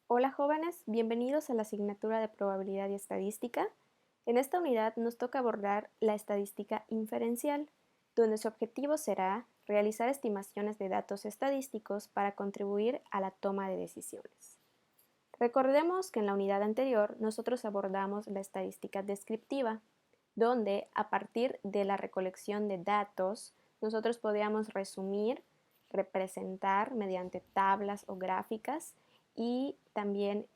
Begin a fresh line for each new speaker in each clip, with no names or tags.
Hola jóvenes, bienvenidos a la asignatura de Probabilidad y Estadística. En esta unidad nos toca abordar la estadística inferencial, donde su objetivo será realizar estimaciones de datos estadísticos para contribuir a la toma de decisiones. Recordemos que en la unidad anterior nosotros abordamos la estadística descriptiva, donde a partir de la recolección de datos nosotros podíamos resumir, representar mediante tablas o gráficas y también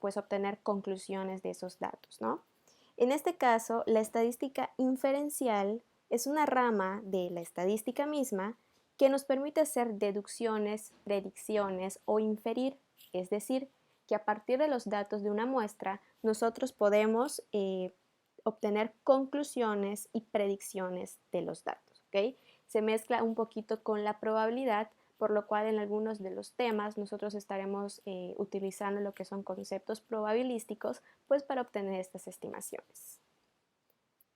pues obtener conclusiones de esos datos, ¿no? En este caso, la estadística inferencial es una rama de la estadística misma que nos permite hacer deducciones, predicciones o inferir, es decir, que a partir de los datos de una muestra nosotros podemos obtener conclusiones y predicciones de los datos, ¿ok? Se mezcla un poquito con la probabilidad, por lo cual en algunos de los temas nosotros estaremos utilizando lo que son conceptos probabilísticos pues para obtener estas estimaciones.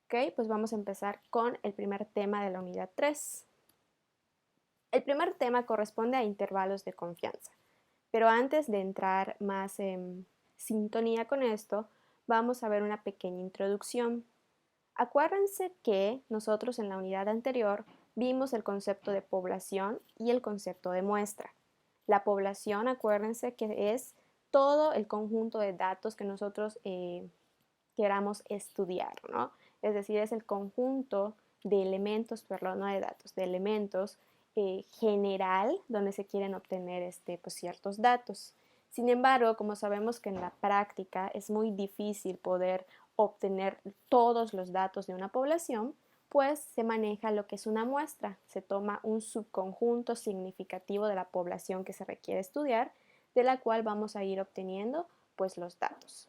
Ok, pues vamos a empezar con el primer tema de la unidad 3. El primer tema corresponde a intervalos de confianza, pero antes de entrar más en sintonía con esto, vamos a ver una pequeña introducción. Acuérdense que nosotros en la unidad anterior vimos el concepto de población y el concepto de muestra. La población, acuérdense que es todo el conjunto de datos que nosotros queramos estudiar, ¿no? Es decir, es el conjunto de elementos, perdón, no de datos, de elementos general donde se quieren obtener pues, ciertos datos. Sin embargo, como sabemos que en la práctica es muy difícil poder obtener todos los datos de una población, pues se maneja lo que es una muestra. Se toma un subconjunto significativo de la población que se requiere estudiar, de la cual vamos a ir obteniendo pues los datos.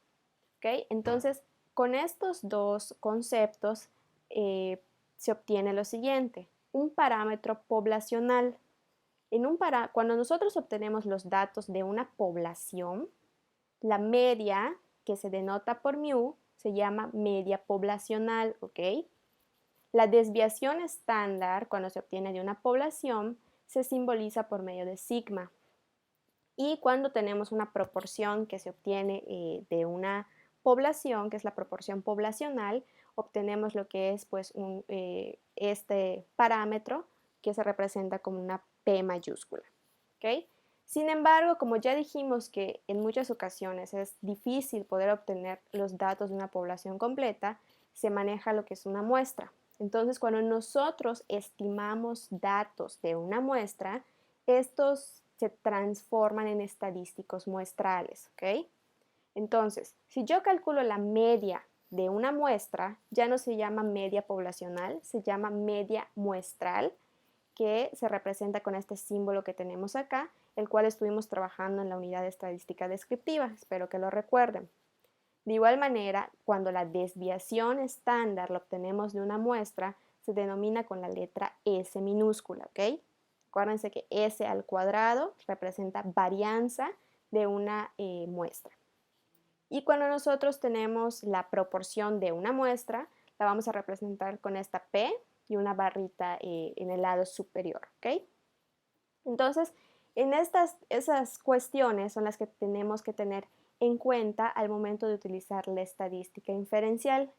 ¿Okay? Entonces, con estos dos conceptos se obtiene lo siguiente, un parámetro poblacional. Cuando nosotros obtenemos los datos de una población, la media, que se denota por mu, se llama media poblacional, ¿ok? La desviación estándar, cuando se obtiene de una población, se simboliza por medio de sigma. Y cuando tenemos una proporción que se obtiene de una población, que es la proporción poblacional, obtenemos lo que es pues, este parámetro que se representa como una P mayúscula. ¿Okay? Sin embargo, como ya dijimos que en muchas ocasiones es difícil poder obtener los datos de una población completa, se maneja lo que es una muestra. Entonces, cuando nosotros estimamos datos de una muestra, estos se transforman en estadísticos muestrales, ¿ok? Entonces, si yo calculo la media de una muestra, ya no se llama media poblacional, se llama media muestral, que se representa con este símbolo que tenemos acá, el cual estuvimos trabajando en la unidad de estadística descriptiva, espero que lo recuerden. De igual manera, cuando la desviación estándar la obtenemos de una muestra, se denomina con la letra S minúscula, ¿ok? Acuérdense que S al cuadrado representa varianza de una muestra. Y cuando nosotros tenemos la proporción de una muestra, la vamos a representar con esta P y una barrita en el lado superior, ¿ok? Entonces, esas cuestiones son las que tenemos que tener en cuenta al momento de utilizar la estadística inferencial.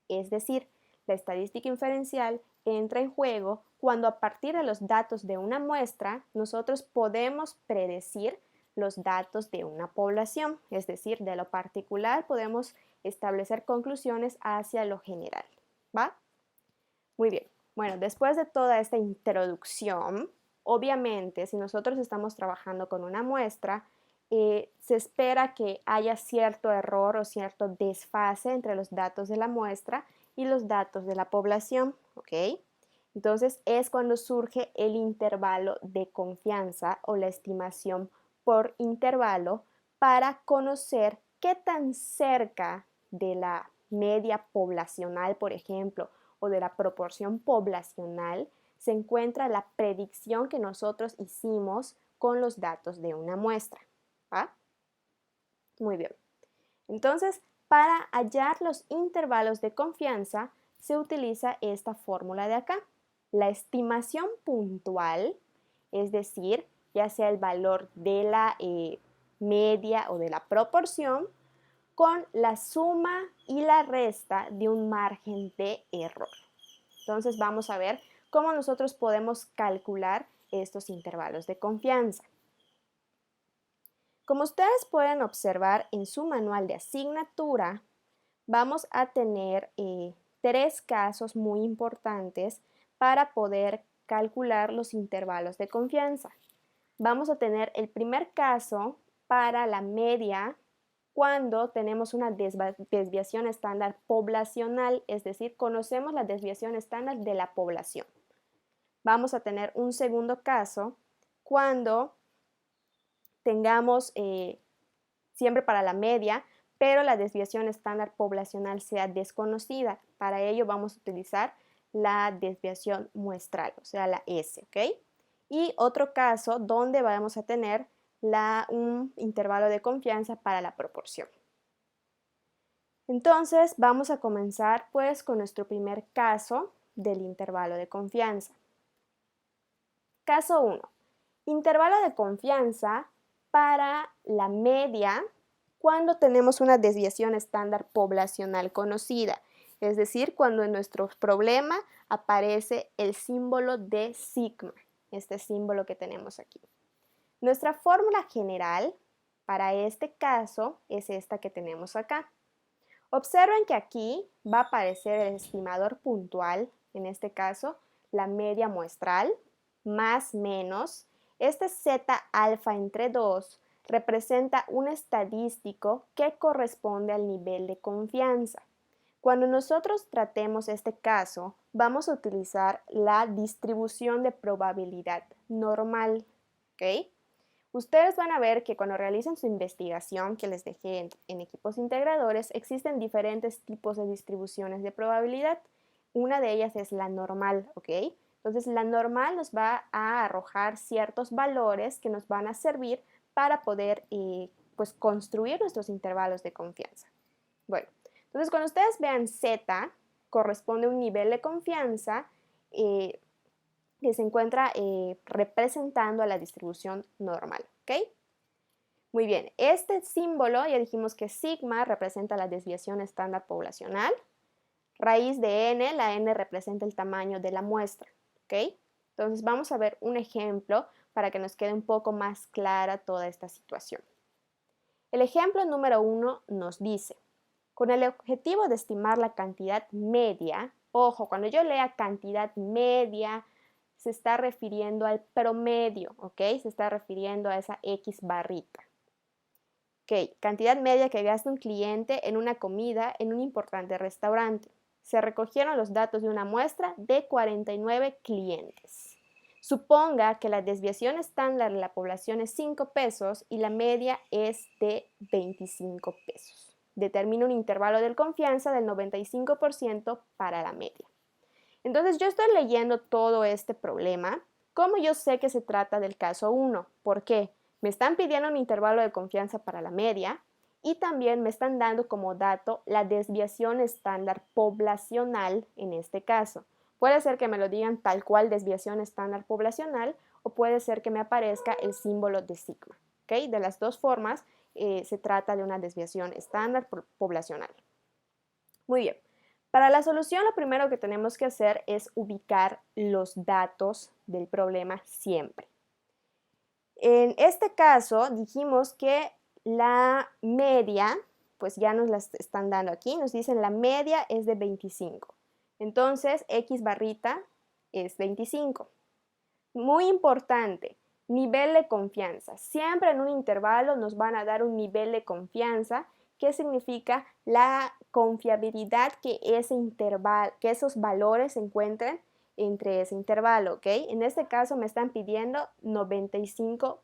Es decir, la estadística inferencial entra en juego cuando a partir de los datos de una muestra nosotros podemos predecir los datos de una población, es decir, de lo particular podemos establecer conclusiones hacia lo general, ¿va? Muy bien. Bueno, después de toda esta introducción, obviamente, si nosotros estamos trabajando con una muestra, se espera que haya cierto error o cierto desfase entre los datos de la muestra y los datos de la población, ¿ok? Entonces es cuando surge el intervalo de confianza o la estimación por intervalo para conocer qué tan cerca de la media poblacional, por ejemplo, o de la proporción poblacional se encuentra la predicción que nosotros hicimos con los datos de una muestra. ¿Va? Muy bien. Entonces, para hallar los intervalos de confianza, se utiliza esta fórmula de acá. La estimación puntual, es decir, ya sea el valor de la media o de la proporción con la suma y la resta de un margen de error. Entonces vamos a ver cómo nosotros podemos calcular estos intervalos de confianza. Como ustedes pueden observar en su manual de asignatura, vamos a tener tres casos muy importantes para poder calcular los intervalos de confianza. Vamos a tener el primer caso para la media cuando tenemos una desviación estándar poblacional, es decir, conocemos la desviación estándar de la población. Vamos a tener un segundo caso cuando tengamos siempre para la media, pero la desviación estándar poblacional sea desconocida. Para ello vamos a utilizar la desviación muestral, o sea, la S, ¿ok? Y otro caso donde vamos a tener un intervalo de confianza para la proporción. Entonces vamos a comenzar pues con nuestro primer caso del intervalo de confianza. Caso 1. Intervalo de confianza para la media cuando tenemos una desviación estándar poblacional conocida, es decir, cuando en nuestro problema aparece el símbolo de sigma, este símbolo que tenemos aquí. Nuestra fórmula general para este caso es esta que tenemos acá. Observen que aquí va a aparecer el estimador puntual, en este caso la media muestral, más menos, este Z alfa entre 2 representa un estadístico que corresponde al nivel de confianza. Cuando nosotros tratemos este caso, vamos a utilizar la distribución de probabilidad normal, ¿ok? Ustedes van a ver que cuando realicen su investigación que les dejé en equipos integradores, existen diferentes tipos de distribuciones de probabilidad. Una de ellas es la normal, ¿ok? Entonces la normal nos va a arrojar ciertos valores que nos van a servir para poder pues, construir nuestros intervalos de confianza. Bueno, entonces cuando ustedes vean Z, corresponde a un nivel de confianza que se encuentra representando a la distribución normal, ¿ok? Muy bien, este símbolo ya dijimos que sigma representa la desviación estándar poblacional, raíz de n, la n representa el tamaño de la muestra, ¿ok? Entonces vamos a ver un ejemplo para que nos quede un poco más clara toda esta situación. El ejemplo número 1 nos dice, con el objetivo de estimar la cantidad media, ojo, cuando yo lea cantidad media, se está refiriendo al promedio, ¿ok? Se está refiriendo a esa X barrita. Ok, cantidad media que gasta un cliente en una comida en un importante restaurante. Se recogieron los datos de una muestra de 49 clientes. Suponga que la desviación estándar de la población es 5 pesos y la media es de 25 pesos. Determina un intervalo de confianza del 95% para la media. Entonces yo estoy leyendo todo este problema. ¿Cómo yo sé que se trata del caso 1? ¿Por qué? Me están pidiendo un intervalo de confianza para la media y también me están dando como dato la desviación estándar poblacional en este caso. Puede ser que me lo digan tal cual desviación estándar poblacional o puede ser que me aparezca el símbolo de sigma. ¿Okay? De las dos formas se trata de una desviación estándar poblacional. Muy bien. Para la solución lo primero que tenemos que hacer es ubicar los datos del problema siempre. En este caso dijimos que la media, pues ya nos la están dando aquí, nos dicen la media es de 25. Entonces X barrita es 25. Muy importante, nivel de confianza. Siempre en un intervalo nos van a dar un nivel de confianza. ¿Qué significa la confiabilidad que esos valores se encuentren entre ese intervalo? ¿Ok? En este caso me están pidiendo 95%.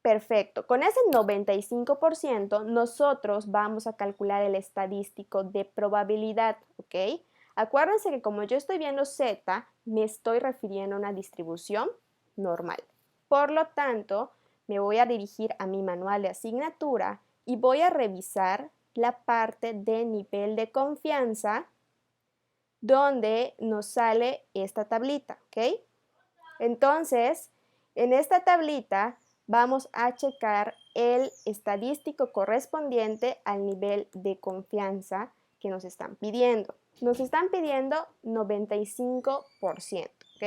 Perfecto. Con ese 95% nosotros vamos a calcular el estadístico de probabilidad, ¿ok? Acuérdense que como yo estoy viendo Z, me estoy refiriendo a una distribución normal. Por lo tanto, me voy a dirigir a mi manual de asignatura y voy a revisar la parte de nivel de confianza donde nos sale esta tablita, ¿ok? Entonces, en esta tablita vamos a checar el estadístico correspondiente al nivel de confianza que nos están pidiendo. Nos están pidiendo 95%, ¿ok?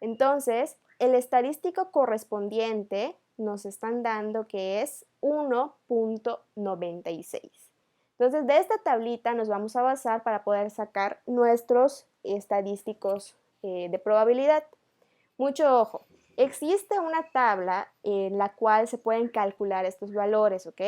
Entonces, el estadístico correspondiente nos están dando que es 1.96. Entonces, de esta tablita nos vamos a basar para poder sacar nuestros estadísticos de probabilidad. Mucho ojo, existe una tabla en la cual se pueden calcular estos valores, ¿ok?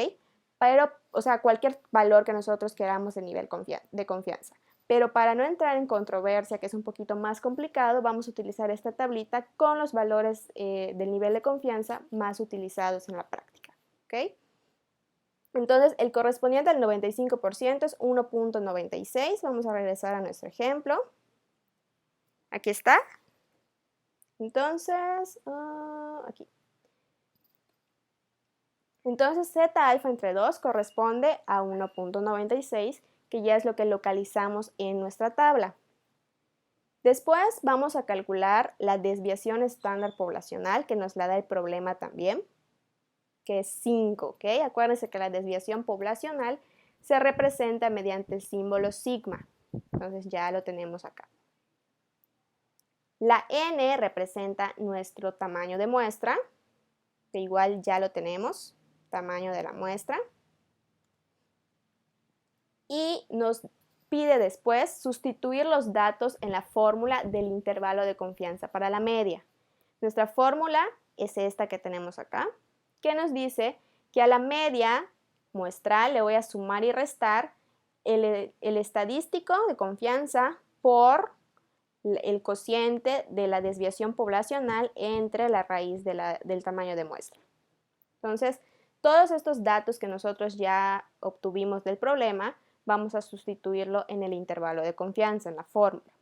Pero, o sea, cualquier valor que nosotros queramos de nivel de confianza. Pero para no entrar en controversia, que es un poquito más complicado, vamos a utilizar esta tablita con los valores del nivel de confianza más utilizados en la práctica, ¿ok? Entonces, el correspondiente al 95% es 1.96. Vamos a regresar a nuestro ejemplo. Aquí está. Entonces, aquí. Entonces, Z alfa entre 2 corresponde a 1.96, que ya es lo que localizamos en nuestra tabla. Después vamos a calcular la desviación estándar poblacional, que nos la da el problema también, que es 5, ¿ok? Acuérdense que la desviación poblacional se representa mediante el símbolo sigma. Entonces ya lo tenemos acá. La n representa nuestro tamaño de muestra, que igual ya lo tenemos, tamaño de la muestra. Y nos pide después sustituir los datos en la fórmula del intervalo de confianza para la media. Nuestra fórmula es esta que tenemos acá, que nos dice que a la media muestral le voy a sumar y restar el estadístico de confianza por el cociente de la desviación poblacional entre la raíz del tamaño de muestra. Entonces, todos estos datos que nosotros ya obtuvimos del problema, vamos a sustituirlo en el intervalo de confianza, en la fórmula.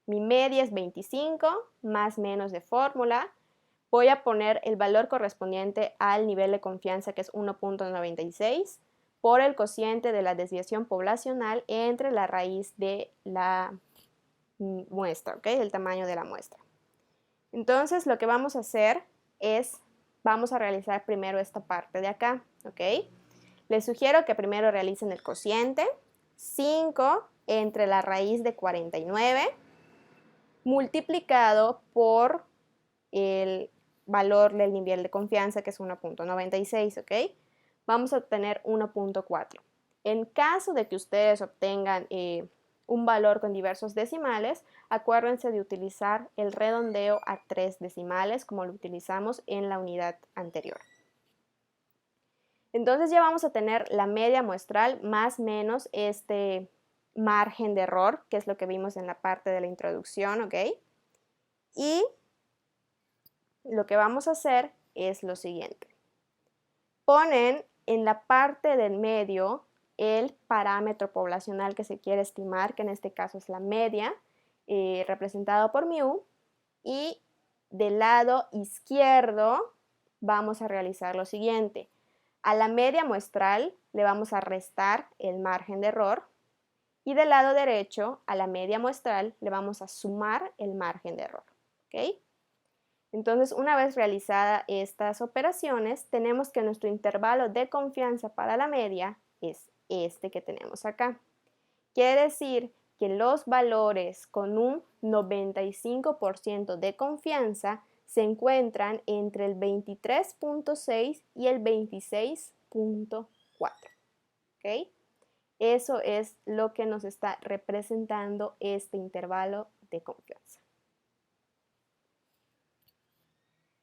Mi media es 25, más menos de fórmula. Voy a poner el valor correspondiente al nivel de confianza, que es 1.96, por el cociente de la desviación poblacional entre la raíz de la muestra, ¿ok? El tamaño de la muestra. Entonces, lo que vamos a hacer es, vamos a realizar primero esta parte de acá, ¿ok? Les sugiero que primero realicen el cociente, 5 entre la raíz de 49, multiplicado por el valor del nivel de confianza, que es 1.96, ¿ok? Vamos a obtener 1.4. En caso de que ustedes obtengan un valor con diversos decimales, acuérdense de utilizar el redondeo a 3 decimales, como lo utilizamos en la unidad anterior. Entonces ya vamos a tener la media muestral más menos este margen de error, que es lo que vimos en la parte de la introducción, ¿ok? Y lo que vamos a hacer es lo siguiente. Ponen en la parte del medio el parámetro poblacional que se quiere estimar, que en este caso es la media, representado por mu, y del lado izquierdo vamos a realizar lo siguiente. A la media muestral le vamos a restar el margen de error y del lado derecho a la media muestral le vamos a sumar el margen de error, ¿ok? Entonces, una vez realizadas estas operaciones, tenemos que nuestro intervalo de confianza para la media es este que tenemos acá. Quiere decir que los valores con un 95% de confianza se encuentran entre el 23.6 y el 26.4. ¿Ok? Eso es lo que nos está representando este intervalo de confianza.